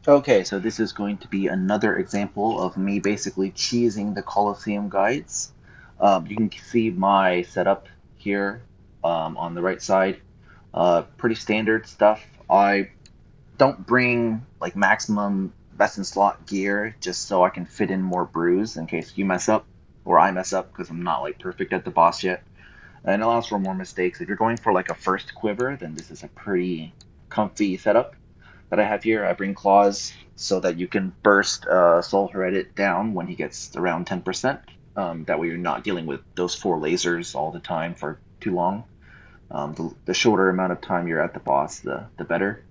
Okay, so this is going to be another example of me basically cheesing the Colosseum guides. You can see my setup here on the right side. Pretty standard stuff. I don't bring like maximum best in slot gear just so I can fit in more brews in case you mess up or I mess up because I'm not like perfect at the boss yet. And it allows for more mistakes. If you're going for like a first quiver, then this is a pretty comfy setup that I have here. I bring claws so that you can burst Soul Heredit down when he gets around 10%. That way you're not dealing with those four lasers all the time for too long. The shorter amount of time you're at the boss, the better.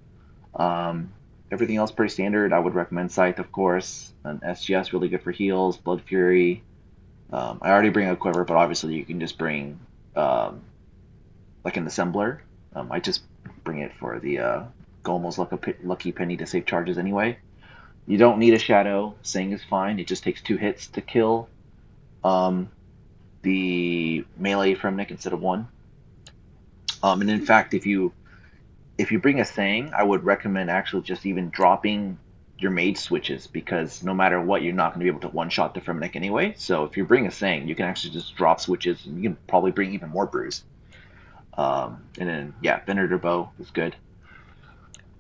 Um, Everything else pretty standard. I would recommend Scythe, of course. An SGS, really good for heals. Blood Fury. I already bring a Quiver, but obviously you can just bring um, like an Assembler. I just bring it for the Gomo's Lucky Penny to save charges anyway. You don't need a Shadow. Sing is fine. It just takes 2 hits to kill um, the melee from Nick instead of one. And in fact, if you bring a Sang, I would recommend actually just even dropping your mage switches because no matter what, you're not going to be able to one-shot the Fremenic anyway. So if you bring a Sang, you can actually just drop switches and you can probably bring even more brews. And then, yeah, Venator Bow is good.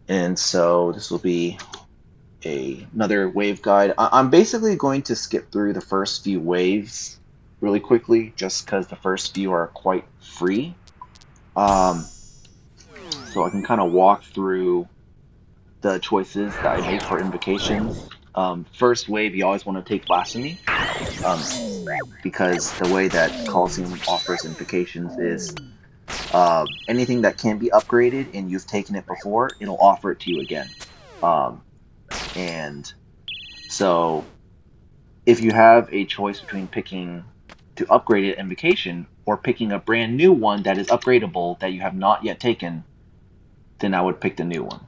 And so this will be another wave guide. I'm basically going to skip through the first few waves really quickly just because the first few are quite free. Um, so I can kind of walk through the choices that I make for invocations. First wave, you always want to take Blasphemy um, because the way that Colosseum offers invocations is anything that can be upgraded and you've taken it before, it'll offer it to you again. Um, and so if you have a choice between picking to upgrade it invocation or picking a brand new one that is upgradable that you have not yet taken, then I would pick the new one.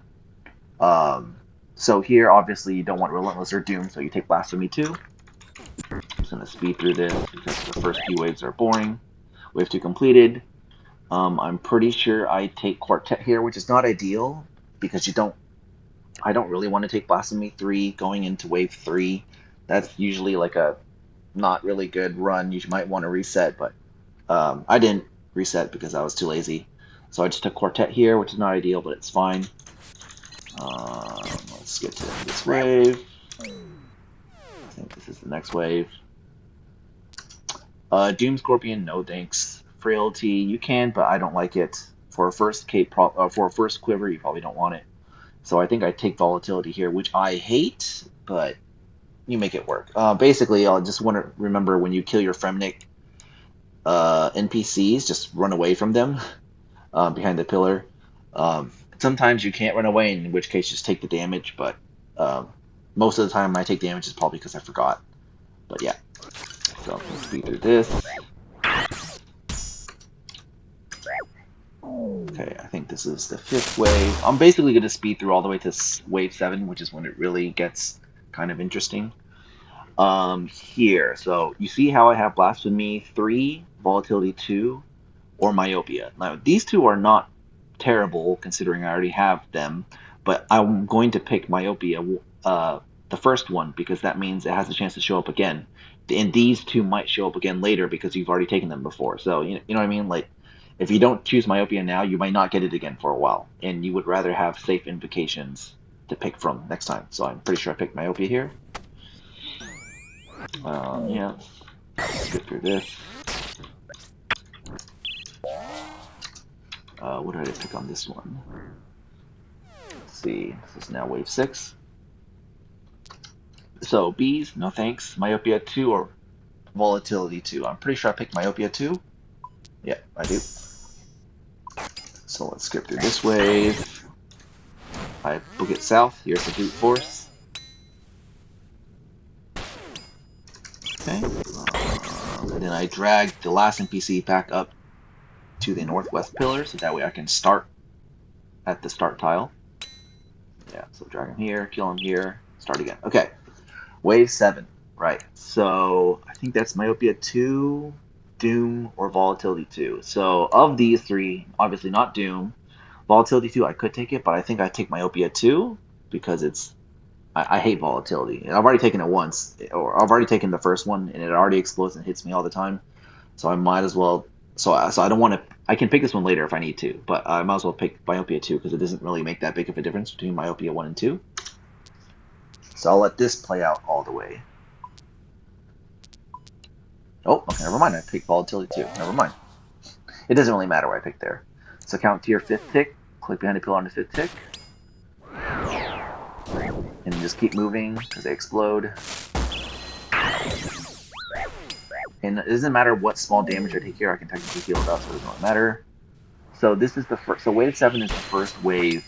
Um, so here, obviously, you don't want Relentless or Doom, so you take Blasphemy 2. I'm just going to speed through this because the first few waves are boring. Wave 2 completed. I'm pretty sure I take Quartet here, which is not ideal because I don't really want to take Blasphemy 3 going into Wave 3. That's usually like a not really good run. You might want to reset, but I didn't reset because I was too lazy. So I just took Quartet here, which is not ideal, but it's fine. Let's get to this wave. I think this is the next wave. Doom Scorpion, no thanks. Frailty, you can, but I don't like it. For a first quiver, you probably don't want it. So I think I take Volatility here, which I hate, but you make it work. Basically, I'll just want to remember when you kill your Fremnic NPCs, just run away from them behind the pillar. Sometimes you can't run away, in which case just take the damage, but most of the time I take damage is probably because I forgot. But yeah, so let's speed through this. Okay, I think this is the 5th wave. I'm basically going to speed through all the way to wave 7, which is when it really gets kind of interesting. Here, so you see how I have Blasphemy 3, Volatility 2, or Myopia. Now, these two are not terrible considering I already have them, but I'm going to pick Myopia, the first one, because that means it has a chance to show up again. And these two might show up again later because you've already taken them before. So, you know what I mean? Like, if you don't choose Myopia now, you might not get it again for a while, and you would rather have safe invocations to pick from next time. So I'm pretty sure I picked Myopia here. Yeah, let's get through this. What did I pick on this one? Let's see, this is now wave 6. So bees, no thanks. Myopia 2 or Volatility 2. I'm pretty sure I picked Myopia 2. Yeah, I do. So let's skip through this wave. I book it south. Here's the brute force. Okay. And then I drag the last NPC back up to the northwest pillar, so that way I can start at the start tile. Yeah, so drag him here, kill him here, start again. Okay, wave 7. Right, so I think that's Myopia 2, Doom, or Volatility 2. So of these three, obviously not Doom. Volatility 2, I could take it, but I think I take Myopia 2 because it's I hate volatility. I've already taken it once, or I've already taken the first one, and it already explodes and hits me all the time. So I might as well. So I don't want to. I can pick this one later if I need to, but I might as well pick Myopia 2 because it doesn't really make that big of a difference between Myopia 1 and 2. So I'll let this play out all the way. Oh, okay, never mind. I picked Volatility 2. Never mind. It doesn't really matter what I pick there. So count to your 5th tick, click behind the pillar on the 5th tick, and just keep moving because they explode. And it doesn't matter what small damage I take here, I can technically heal it up, so it doesn't really matter. So this is the first. So wave 7 is the first wave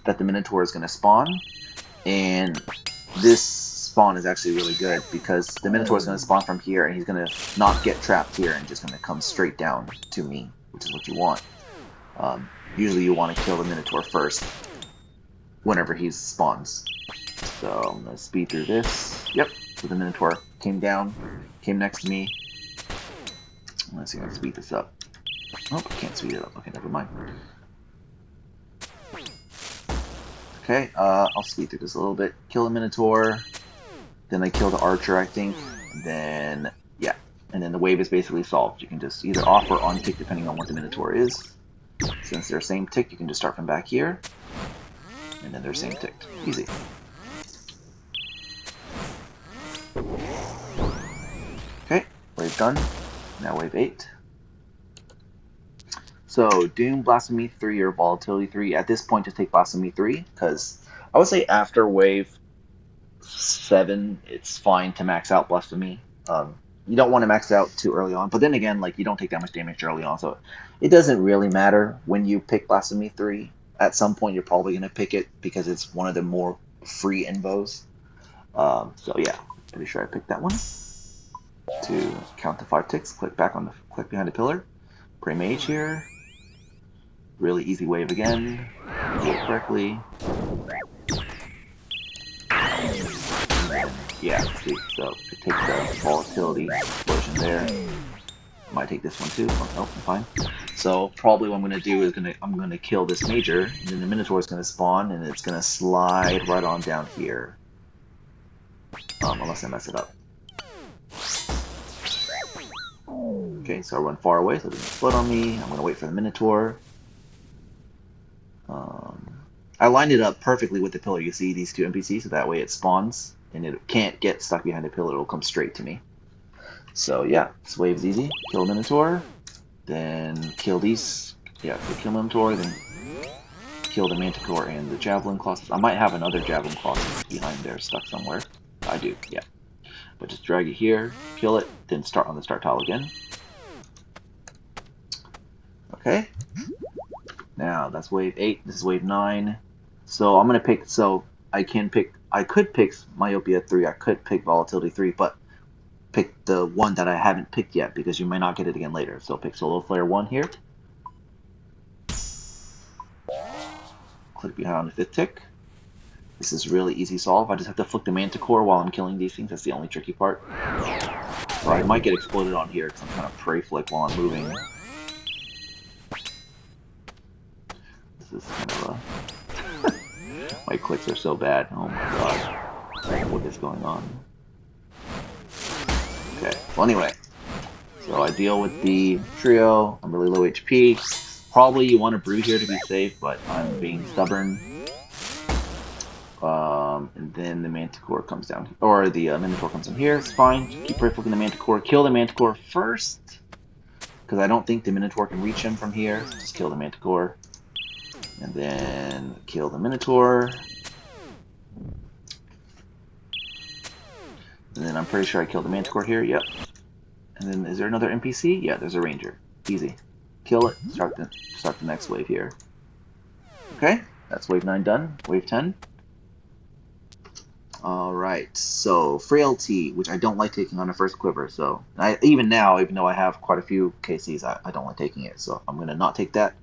that the Minotaur is going to spawn, and this spawn is actually really good because the Minotaur is going to spawn from here, and he's going to not get trapped here and just going to come straight down to me, which is what you want. Usually you want to kill the Minotaur first whenever he spawns. So I'm going to speed through this. Yep, so the Minotaur came down, came next to me. Let's see if I can speed this up. Oh, I can't speed it up. Okay, never mind. Okay, I'll speed through this a little bit. Kill the Minotaur. Then I kill the Archer, I think. And then, yeah. And then the wave is basically solved. You can just either off or on tick depending on what the Minotaur is. Since they're same tick, you can just start from back here. And then they're same ticked. Easy. Okay, wave done. Now wave 8. So Doom, Blasphemy 3, or Volatility 3. At this point, just take Blasphemy 3, because I would say after wave 7, it's fine to max out Blasphemy. You don't want to max out too early on, but then again, like, you don't take that much damage early on, so it doesn't really matter when you pick Blasphemy 3. At some point, you're probably going to pick it because it's one of the more free invos. So yeah, pretty sure I picked that one. To count to 5 ticks, click behind the pillar. Pray Mage here. Really easy wave again. Do it correctly. Yeah, see, so it takes the volatility explosion there. I might take this one too. Oh, nope, I'm fine. So probably what I'm gonna do is I'm gonna kill this major, and then the Minotaur is gonna spawn, and it's gonna slide right on down here. Unless I mess it up. Okay, so I run far away, so it doesn't explode on me. I'm gonna wait for the Minotaur. I lined it up perfectly with the pillar. You see these two NPCs, so that way it spawns, and it can't get stuck behind the pillar. It'll come straight to me. So yeah, this wave's easy. Kill Minotaur, then kill these. Yeah, so kill Minotaur, then kill the Manticore and the Javelin Colossus. I might have another Javelin Colossus behind there stuck somewhere. I do, yeah. But just drag it here, kill it, then start on the start tile again. Okay. Now that's wave 8. This is wave 9. So I'm gonna pick. So I could pick Myopia 3. I could pick Volatility 3, but pick the one that I haven't picked yet because you might not get it again later. So pick Solo Flare 1 here. Click behind on the 5th tick. This is really easy solve. I just have to flick the Manticore while I'm killing these things. That's the only tricky part. Or I might get exploded on here because I'm trying to pray flick while I'm moving. This is kind of a... My clicks are so bad. Oh my god. What is going on? Okay, well anyway. So I deal with the trio. I'm really low HP. Probably you want to brew here to be safe, but I'm being stubborn. And then the Manticore comes down, or the Minotaur comes in here. It's fine. Just keep right flicking the Manticore. Kill the Manticore first, because I don't think the Minotaur can reach him from here. Just kill the Manticore, and then kill the Minotaur. And then I'm pretty sure I killed the Manticore here. Yep. And then is there another NPC? Yeah, there's a Ranger. Easy. Kill it. Start the next wave here. Okay, that's wave 9 done. Wave 10. Alright, so Frailty, which I don't like taking on the first quiver, so even now, even though I have quite a few KCs, I don't like taking it, so I'm going to not take that.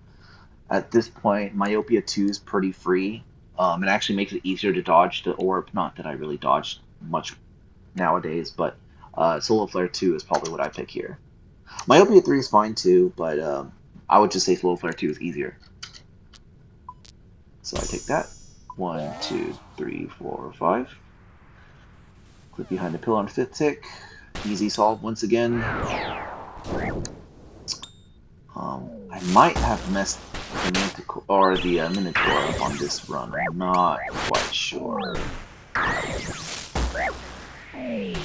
At this point, Myopia 2 is pretty free. It actually makes it easier to dodge the orb. Not that I really dodge much nowadays, but Solar Flare 2 is probably what I pick here. Myopia 3 is fine too, but I would just say Solar Flare 2 is easier. So I take that. 1, 2, 3, 4, 5. Click behind the pillar on 5th tick. Easy solve once again. I might have messed the Manticore or the Minotaur up on this run. I'm not quite sure. Okay.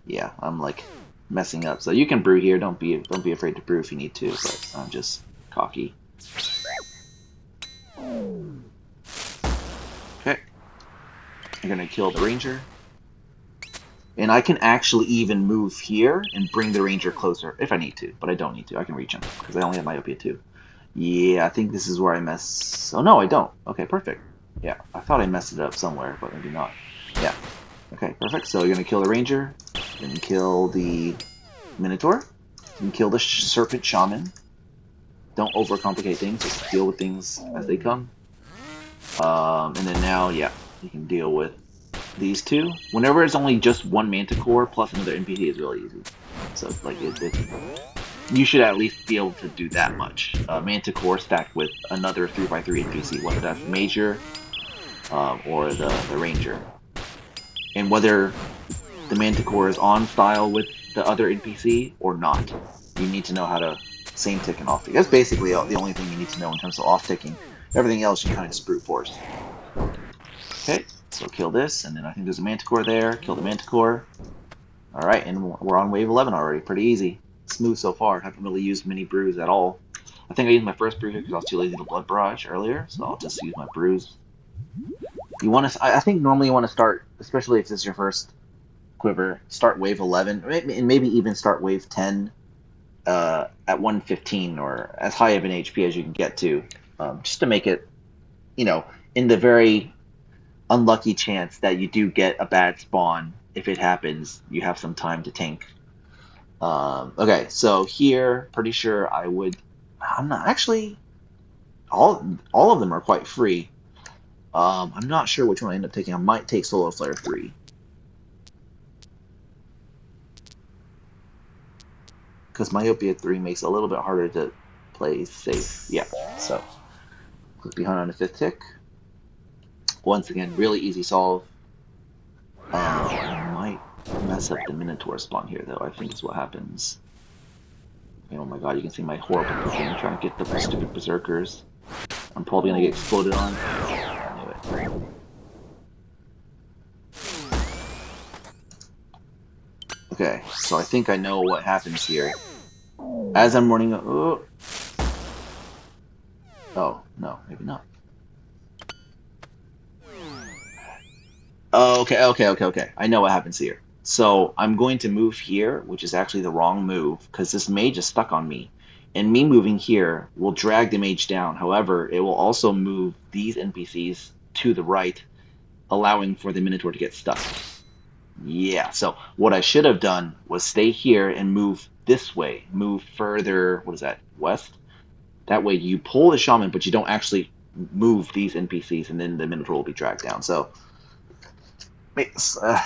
Yeah, I'm like messing up. So you can brew here. Don't be afraid to brew if you need to. But I'm just cocky. Okay. I'm gonna kill the ranger. And I can actually even move here and bring the ranger closer if I need to, but I don't need to. I can reach him because I only have myopia 2. Yeah, I think this is where I mess. Oh no, I don't. Okay, perfect. Yeah, I thought I messed it up somewhere, but maybe not. Yeah. Okay, perfect. So you're gonna kill the ranger, then kill the minotaur, and kill the serpent shaman. Don't overcomplicate things. Just deal with things as they come. And then now, yeah, you can deal with these two. Whenever it's only just one Manticore plus another NPC is really easy. So like you should at least be able to do that much. Manticore stacked with another 3x3 NPC, whether that's Major or the Ranger. And whether the Manticore is on style with the other NPC or not. You need to know how to same tick and off tick. That's basically the only thing you need to know in terms of off ticking. Everything else you kind of just brute force. Okay. So kill this, and then I think there's a Manticore there. Kill the Manticore. Alright, and we're on wave 11 already. Pretty easy. Smooth so far. Haven't really used many brews at all. I think I used my first brew here because I was too lazy to blood barrage earlier, so I'll just use my brews. You want to? I think normally you want to start, especially if this is your first quiver, start wave 11, and maybe even start wave 10 at 115 or as high of an HP as you can get to, just to make it, in the very unlucky chance that you do get a bad spawn. If it happens, you have some time to tank. Okay, so here, pretty sure I'm not actually. All of them are quite free. I'm not sure which one I end up taking. I might take Solar Flare 3. Because Myopia 3 makes it a little bit harder to play safe. Yeah, so click behind on the 5th tick. Once again, really easy solve. I might mess up the Minotaur spawn here, though. I think is what happens. Oh my god, you can see my horrible cooking. I'm trying to get the stupid berserkers. I'm probably gonna get exploded on. I knew it. Okay, so I think I know what happens here. As I'm running... Oh, no, maybe not. Oh, okay. I know what happens here. So I'm going to move here, which is actually the wrong move, because this mage is stuck on me. And me moving here will drag the mage down. However, it will also move these NPCs to the right, allowing for the Minotaur to get stuck. Yeah, so what I should have done was stay here and move this way. Move further, what is that, west? That way you pull the shaman, but you don't actually move these NPCs, and then the Minotaur will be dragged down. So it's a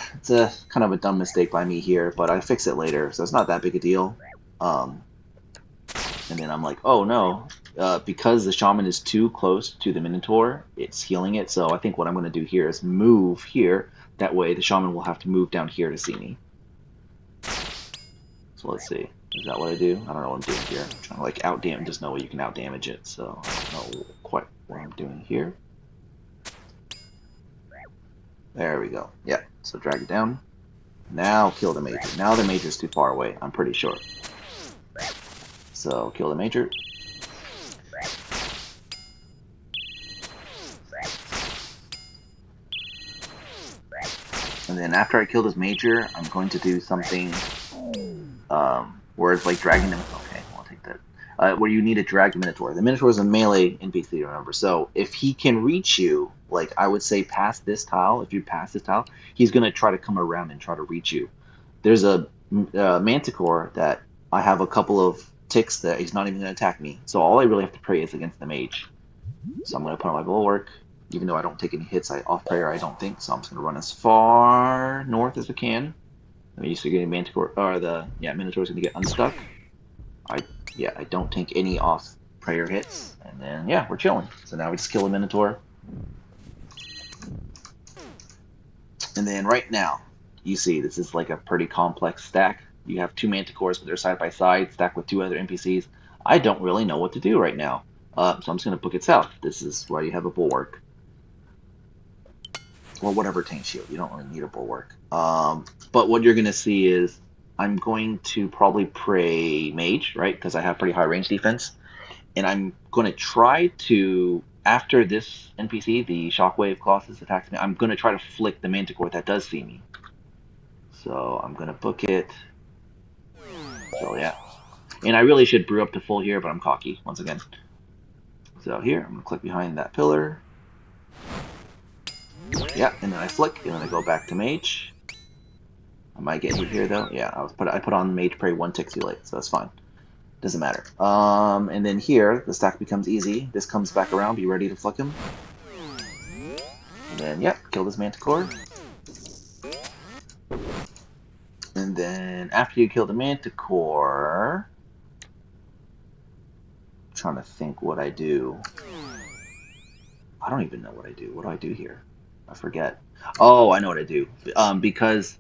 kind of a dumb mistake by me here, but I fix it later, so it's not that big a deal. And then I'm like, oh no, because the shaman is too close to the Minotaur, it's healing it. So I think what I'm going to do here is move here. That way the shaman will have to move down here to see me. So let's see. Is that what I do? I don't know what I'm doing here. I'm trying to like out-damage. There's no way you can out-damage it, so I don't know quite what I'm doing here. There we go. Yeah, so drag it down. Now kill the major. Now the major's too far away, I'm pretty sure. So kill the major. And then after I kill this major, I'm going to do something where it's like dragging them. Okay, I'll take that. Where you need to drag the Minotaur. The Minotaur is a melee NPC, remember. So if he can reach you, like I would say past this tile, if you pass this tile, he's going to try to come around and try to reach you. There's a Manticore that I have a couple of ticks that he's not even going to attack me. So all I really have to pray is against the mage. So I'm going to put on my bulwark. Even though I don't take any hits off prayer, I don't think. So I'm just going to run as far north as I can. I'm used to getting Manticore, or Minotaur's going to get unstuck. I don't take any off prayer hits, and then yeah, we're chilling. So now we just kill a Minotaur. And then right now, you see this is like a pretty complex stack. You have two Manticores, but they're side by side, stacked with two other NPCs. I don't really know what to do right now. So I'm just going to book it south. This is why you have a Bulwark. Or whatever tank shield. You don't really need a Bulwark. But what you're going to see is I'm going to probably pray Mage, right? Because I have pretty high range defense. And I'm going to try to, after this NPC, the Shockwave Colossus attacks me, I'm going to try to flick the Manticore that does see me. So I'm going to book it. So yeah. And I really should brew up to full here, but I'm cocky once again. So here, I'm going to click behind that pillar. Yeah, and then I flick, and then I go back to Mage. I might get hit here though. Yeah, I put on Mage Prey 1 tick too late, so that's fine. Doesn't matter. And then here, the stack becomes easy. This comes back around, be ready to flick him. And then, yep, kill this Manticore. And then, after you kill the Manticore... I'm trying to think what I do. I don't even know what I do. What do I do here? I forget. Oh, I know what I do. Because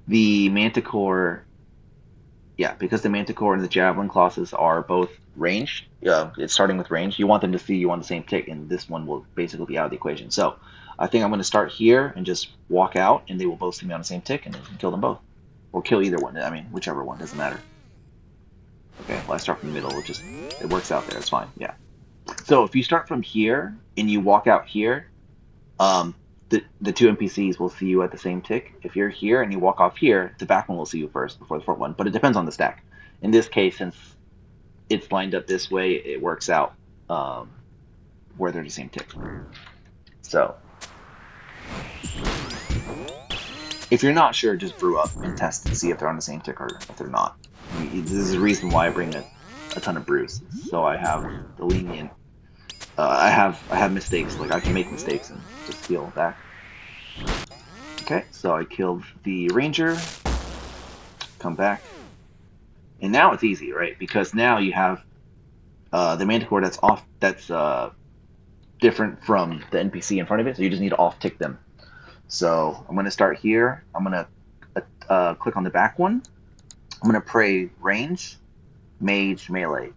the Manticore... Yeah, because the Manticore and the Javelin Colossus are both ranged, it's starting with range, you want them to see you on the same tick, and this one will basically be out of the equation. So I think I'm going to start here and just walk out, and they will both see me on the same tick, and then kill them both. Or kill either one. I mean, whichever one, doesn't matter. Okay, well, I start from the middle, it works out there, it's fine, yeah. So if you start from here, and you walk out here, the two NPCs will see you at the same tick. If you're here and you walk off here, the back one will see you first before the front one. But it depends on the stack. In this case, since it's lined up this way, it works out where they're the same tick. So if you're not sure, just brew up and test and see if they're on the same tick or if they're not. This is the reason why I bring a ton of brews. So I have the lenient. I have mistakes. Like I can make mistakes and just heal back. Okay, so I killed the Ranger. Come back. And now it's easy, right? Because now you have the Manticore that's off. That's different from the NPC in front of it. So you just need to off-tick them. So I'm going to start here. I'm going to click on the back one. I'm going to pray range, mage, melee.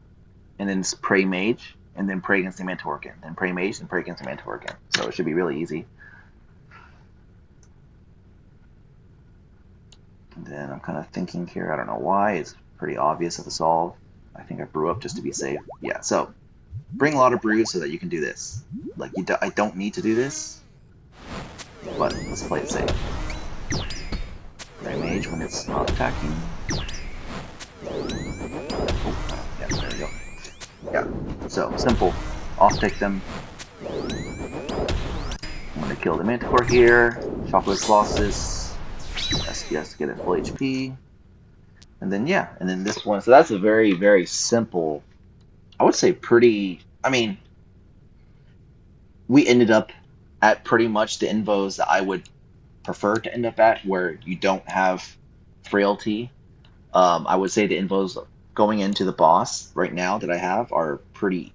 And then pray mage. And then pray against the Minotaur again. Then pray mage and pray against the Minotaur again. So it should be really easy. And then I'm kind of thinking here, I don't know why, it's pretty obvious of a solve. I think I brew up just to be safe. Yeah, so bring a lot of brews so that you can do this. Like, I don't need to do this, but let's play it safe. Pray mage when it's not attacking. Oh, yeah, there we go. Yeah, so simple. Off-take them. I'm going to kill the Manticore here. Shockwave Colossus. Yes, get it full HP. And then, yeah, and then this one. So that's a very, very simple, I would say pretty, I mean, we ended up at pretty much the invos that I would prefer to end up at, where you don't have frailty. I would say the invos going into the boss right now that I have are pretty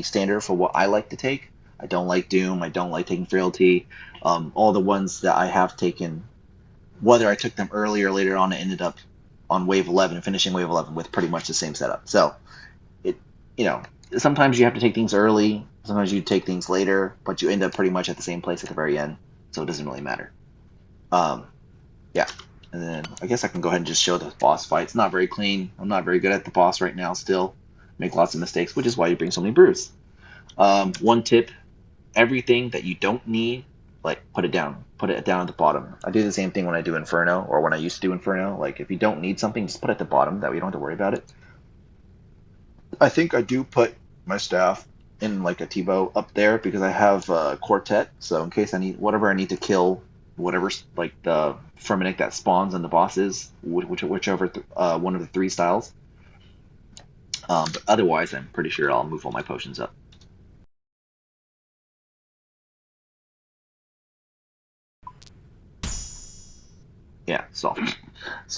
standard for what I like to take. I don't like Doom. I don't like taking frailty. All the ones that I have taken, whether I took them early or later on, it ended up on wave 11, finishing wave 11 with pretty much the same setup. So, sometimes you have to take things early, sometimes you take things later, but you end up pretty much at the same place at the very end, so it doesn't really matter. Yeah, and then I guess I can go ahead and just show the boss fight. It's not very clean. I'm not very good at the boss right now still. Make lots of mistakes, which is why you bring so many brews. One tip, everything that you don't need, like put it down at the bottom. I do the same thing when I do Inferno, or when I used to do Inferno. Like if you don't need something, just put it at the bottom, that way you don't have to worry about it. I think I do put my staff in like a T-bow up there because I have a quartet, so in case I need whatever I need to kill, whatever's like the Firminic that spawns on the bosses, whichever one of the three styles. But otherwise, I'm pretty sure I'll move all my potions up. Yeah, so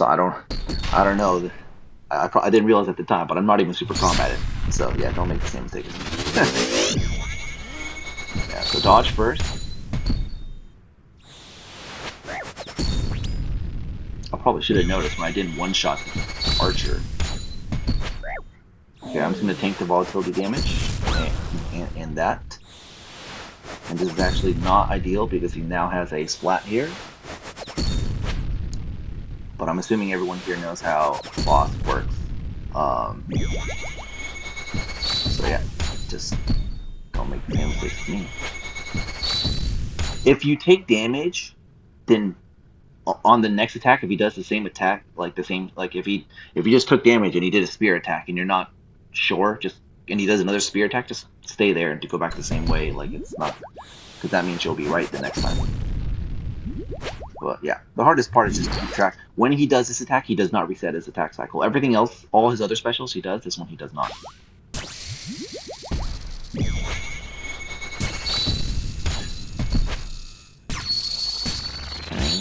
I don't know. I didn't realize at the time, but I'm not even super combated. So yeah, don't make the same mistake as me. Yeah, so dodge first. I probably should have noticed when I didn't one-shot the archer. Okay, I'm just going to tank the volatility damage and that. And this is actually not ideal because he now has a splat here. But I'm assuming everyone here knows how boss works. So yeah, just don't make the same mistakes as me. If you take damage, then on the next attack, if he does the same attack, like if he just took damage and he did a spear attack and you're not sure, and he does another spear attack, just stay there and to go back the same way. Like it's not, because that means you'll be right the next time. But yeah, the hardest part is just to keep track. When he does this attack, he does not reset his attack cycle. Everything else, all his other specials, he does. This one he does not. Okay.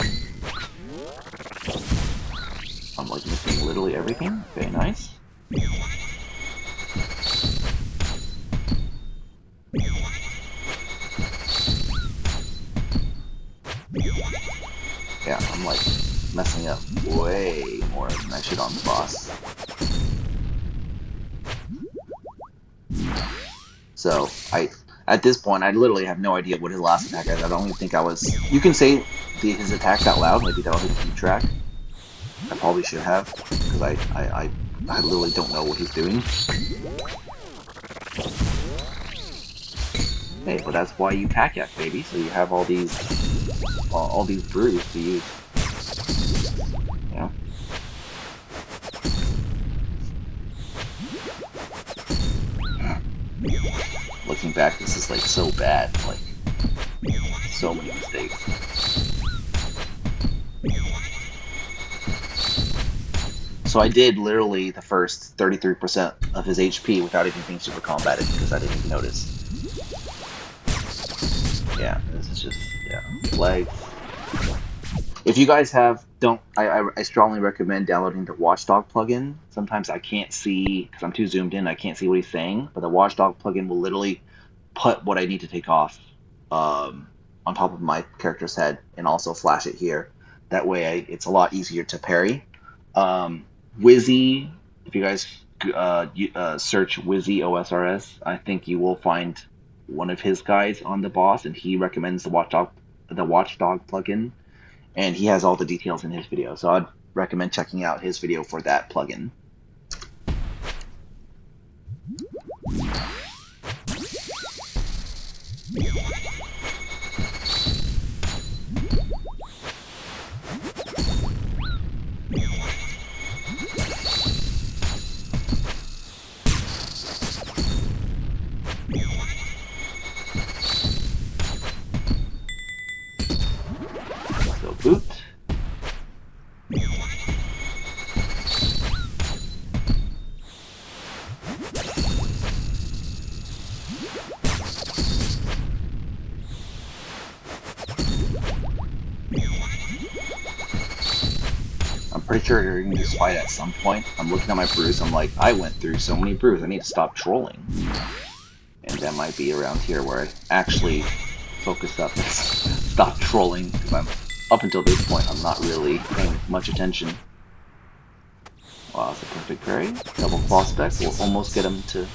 I'm like missing literally everything. Okay, nice. Yeah, I'm like messing up way more than I should on the boss. So at this point, I literally have no idea what his last attack is. I don't even think I was. You can say his attacks out loud. Maybe that'll help keep track. I probably should have, because I literally don't know what he's doing. Hey, but that's why you pack yak, baby. So you have all these brews to use. Yeah. Looking back, this is like so bad. Like so many mistakes. So I did literally the first 33% of his HP without even being super combated because I didn't even notice. Yeah, this is just, yeah, legs. If you guys I strongly recommend downloading the Watchdog plugin. Sometimes I can't see, because I'm too zoomed in, I can't see what he's saying, but the Watchdog plugin will literally put what I need to take off on top of my character's head and also flash it here. That way it's a lot easier to parry. Wizzy, if you guys search Wizzy OSRS, I think you will find one of his guides on the boss, and he recommends the Watchdog plugin, and he has all the details in his video. So I'd recommend checking out his video for that plugin. So boot. I'm pretty sure during this fight at some point, I'm looking at my brews, I'm like, I went through so many brews, I need to stop trolling. And that might be around here where I actually focus up and stop trolling, because up until this point, I'm not really paying much attention. Wow, that's a perfect parry. Double claw spec will almost get him to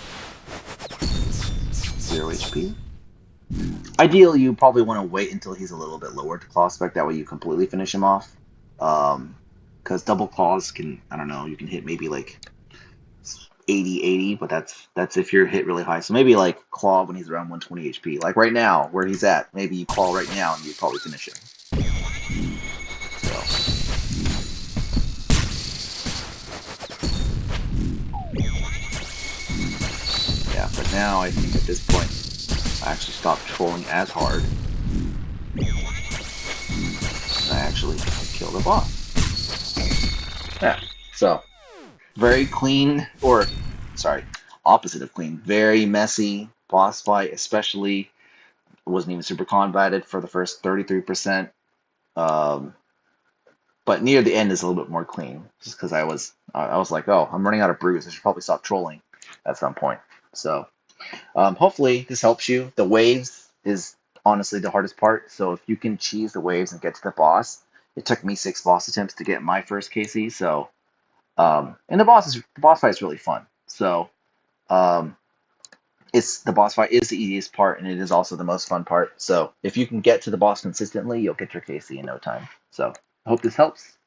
0 HP. Ideally, you probably want to wait until he's a little bit lower to claw spec, that way you completely finish him off. Because double claws can, I don't know, you can hit maybe like 80, but that's if you're hit really high. So maybe like claw when he's around 120 HP. Like right now, where he's at, maybe you claw right now and you probably finish him. So. Yeah, but now I think at this point, I actually stopped trolling as hard. And I actually kill the boss. Yeah, so very clean, or sorry, opposite of clean, very messy boss fight, especially wasn't even super combated for the first 33%. But near the end is a little bit more clean, just because I was like, oh, I'm running out of brews. I should probably stop trolling at some point. So hopefully this helps you. The waves is honestly the hardest part. So if you can cheese the waves and get to the boss, it took me 6 boss attempts to get my first KC. So and the boss fight is really fun. So um, it's the boss fight is the easiest part, and it is also the most fun part. So if you can get to the boss consistently, you'll get your KC in no time. So I hope this helps.